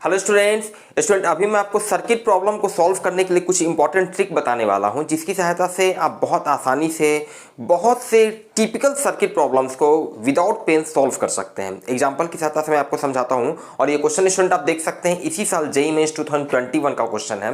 Hello student अभी मैं आपको सर्किट प्रॉब्लम को सॉल्व करने के लिए कुछ इंपॉर्टेंट ट्रिक बताने वाला हूं, जिसकी सहायता से आप बहुत आसानी से बहुत से टिपिकल सर्किट प्रॉब्लम्स को विदाउट पेन सॉल्व कर सकते हैं। एग्जांपल की सहायता से मैं आपको समझाता हूं और ये क्वेश्चन स्टूडेंट आप देख सकते हैं इसी साल जेईई मेंस 2021 का क्वेश्चन है।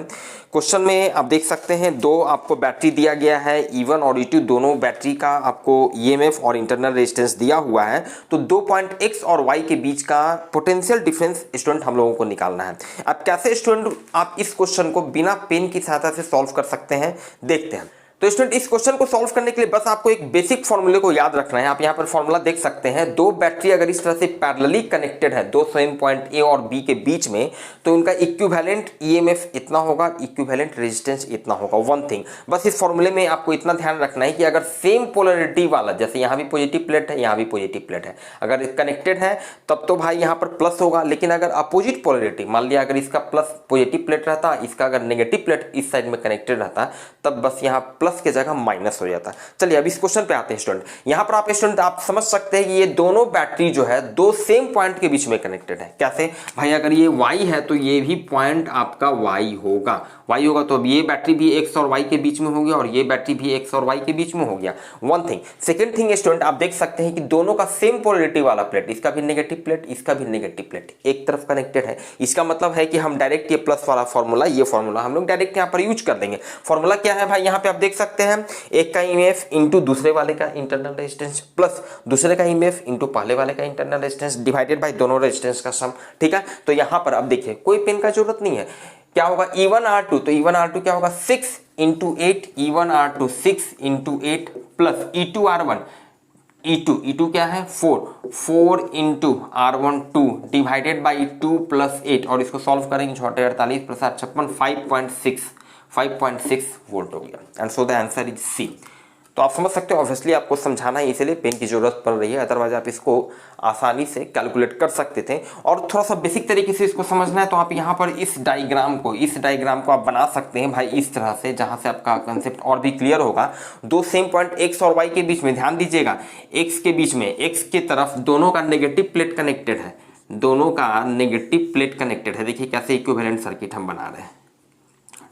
क्वेश्चन में आप देख सकते हैं दो आपको बैटरी दिया गया है, E1 और E2 दोनों बैटरी का आपको ईएमएफ और इंटरनल रेजिस्टेंस दिया हुआ है। तो 2 पॉइंट X और Y के बीच का पोटेंशियल डिफरेंस स्टूडेंट हम लोगों को निकालना है। अब कैसे स्टूडेंट आप इस क्वेश्चन को बिना पेन की सहायता से सॉल्व कर सकते हैं, देखते हैं। तो स्टूडेंट इस क्वेश्चन को सॉल्व करने के लिए बस आपको एक बेसिक फॉर्मूले को याद रखना है। आप यहां पर फॉर्मूला देख सकते हैं, दो बैटरी अगर इस तरह से पैरेलली कनेक्टेड है, दो सेम पॉइंट ए और बी के बीच में, तो उनका इक्विवेलेंट ईएमएफ इतना होगा, इक्विवेलेंट रेजिस्टेंस इतना होगा। वन थिंग बस इस फॉर्मूले में आपको इतना ध्यान रखना है कि अगर सेम पोलरिटी वाला, जैसे यहां भी पॉजिटिव प्लेट है, यहां भी पॉजिटिव प्लेट है, अगर कनेक्टेड है तब तो भाई यहां पर प्लस होगा। लेकिन अगर अपोजिट पोलरिटी, मान लिया अगर इसका प्लस पॉजिटिव प्लेट रहता, इसका अगर नेगेटिव प्लेट इस साइड में कनेक्टेड रहता, तब बस यहां प्लस के जगह माइनस हो जाता। चलिए अब इस क्वेश्चन पे आते हैं स्टूडेंट। यहां पर आप स्टूडेंट आप समझ सकते हैं कि ये दोनों बैटरी जो है दो सेम पॉइंट के बीच में कनेक्टेड है। कैसे भाई, अगर ये Y है तो ये भी पॉइंट आपका Y होगा, तो अब ये बैटरी भी X और Y के बीच में हो गया और ये बैटरी भी X और Y के बीच में हो गया। One thing. Second thing student आप देख सकते हैं कि दोनों का सेम पोलरिटी वाला प्लेट, इसका भी नेगेटिव प्लेट, इसका भी नेगेटिव प्लेट एक तरफ कनेक्टेड है। इसका मतलब है कि हम डायरेक्ट ये प्लस वाला फॉर्मूला, ये फॉर्मूला हम लोग डायरेक्ट यहाँ पर यूज कर देंगे। फॉर्मूला क्या है भाई, यहाँ पे आप देख सकते हैं, एक का ईएमएफ इंटू दूसरे वाले का इंटरनल रेजिस्टेंस प्लस दूसरे का ईएमएफ इंटू पहले वाले का इंटरनल रेजिस्टेंस डिवाइडेड बाय दोनों रेजिस्टेंस का सम। ठीक है, तो यहां पर अब देखिए कोई पेन का जरूरत नहीं है। क्या होगा E1R2, तो E1R2 क्या होगा 6 into 8, E1R2 6 into 8 plus E2R1, E2 क्या है 4 into R1 2 divided by 2 plus 8, और इसको सॉल्व करेंगे 48 प्लस 56 5.6 वोल्ट हो गया। And so the answer is C. तो आप समझ सकते हो, ऑब्वियसली आपको समझाना है इसलिए पेन की जरूरत पड़ रही है, अदरवाइज आप इसको आसानी से कैलकुलेट कर सकते थे। और थोड़ा सा बेसिक तरीके से इसको समझना है तो आप यहाँ पर इस डायग्राम को आप बना सकते हैं भाई इस तरह से, जहां से आपका कंसेप्ट और भी क्लियर होगा। दो सेम पॉइंट X और Y के बीच में, ध्यान दीजिएगा, X के बीच में, X के तरफ दोनों का नेगेटिव प्लेट कनेक्टेड है, दोनों का नेगेटिव प्लेट कनेक्टेड है। देखिए कैसे इक्विवेलेंट सर्किट हम बना रहे हैं।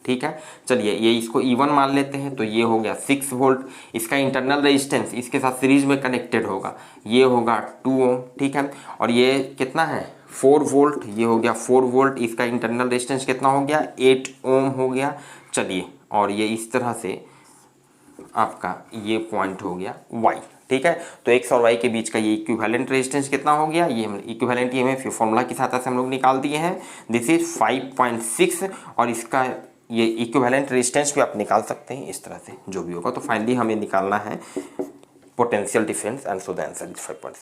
ठीक है, चलिए ये इसको E1 मान लेते हैं, तो ये हो गया 6 वोल्ट। इसका इंटरनल रेजिस्टेंस इसके साथ सीरीज में कनेक्टेड होगा, ये होगा 2 ओम। ठीक है, और ये कितना है 4 वोल्ट, ये हो गया 4 वोल्ट। इसका इंटरनल रेजिस्टेंस कितना हो गया 8 ओम हो गया। चलिए, और ये इस तरह से आपका ये पॉइंट हो गया Y। ठीक है, तो X और Y के बीच का ये इक्विवेलेंट रेजिस्टेंस कितना हो गया, ये हम इक्विवेलेंट ईएमएफ फॉर्मूला की सहायता से हम लोग निकाल दिए हैं। दिस इज 5.6, और इसका ये इक्विवेलेंट रेजिस्टेंस भी आप निकाल सकते हैं इस तरह से, जो भी होगा। तो फाइनली हमें निकालना है potential difference, and so the answer is 5.6।